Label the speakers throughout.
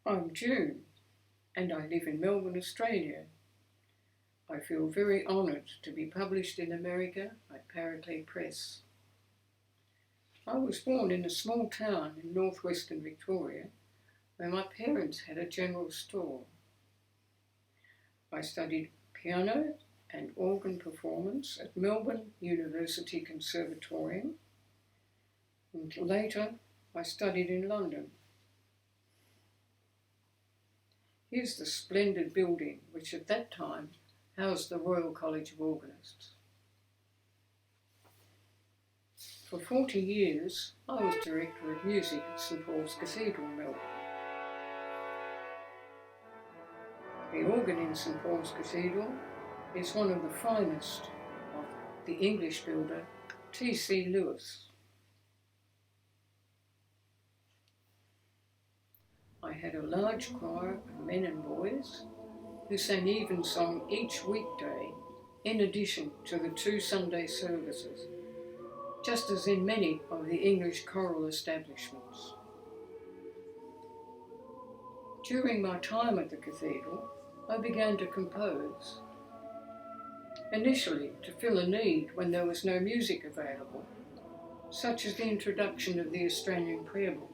Speaker 1: I'm June, and I live in Melbourne, Australia. I feel very honoured to be published in America by Paraclete Press. I was born in a small town in northwestern Victoria where my parents had a general store. I studied piano and organ performance at Melbourne University Conservatorium, and later I studied in London. Here's the splendid building which at that time housed the Royal College of Organists. For 40 years I was Director of Music at St Paul's Cathedral, Melbourne. The organ in St Paul's Cathedral is one of the finest of the English builder T.C. Lewis. I had a large choir of men and boys who sang evensong each weekday in addition to the 2 Sunday services, just as in many of the English choral establishments. During my time at the cathedral, I began to compose. Initially to fill a need when there was no music available, such as the introduction of the Australian Prayer Book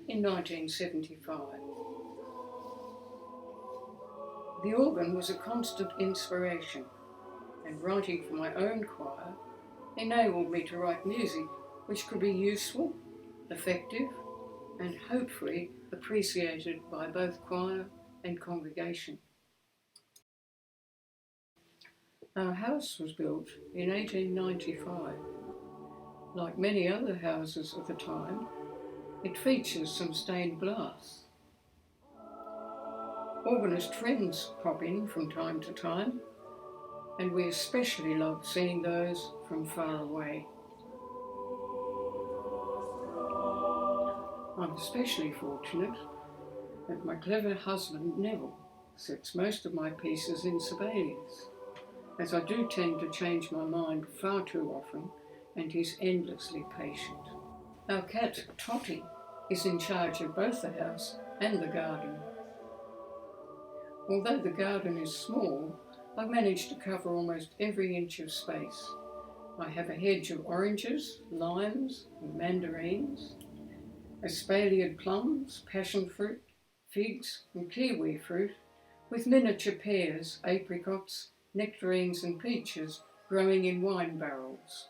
Speaker 1: in 1975. The organ was a constant inspiration, and writing for my own choir enabled me to write music which could be useful, effective, and hopefully appreciated by both choir and congregation. Our house was built in 1895. Like many other houses of the time, it features some stained glass. Organist friends pop in from time to time, and we especially love seeing those from far away. I'm especially fortunate that my clever husband Neville sets most of my pieces in Sibelius, as I do tend to change my mind far too often, and he's endlessly patient. Our cat Totty is in charge of both the house and the garden. Although the garden is small, I've managed to cover almost every inch of space. I have a hedge of oranges, limes and mandarins, espaliered plums, passion fruit, figs and kiwi fruit, with miniature pears, apricots, nectarines and peaches growing in wine barrels.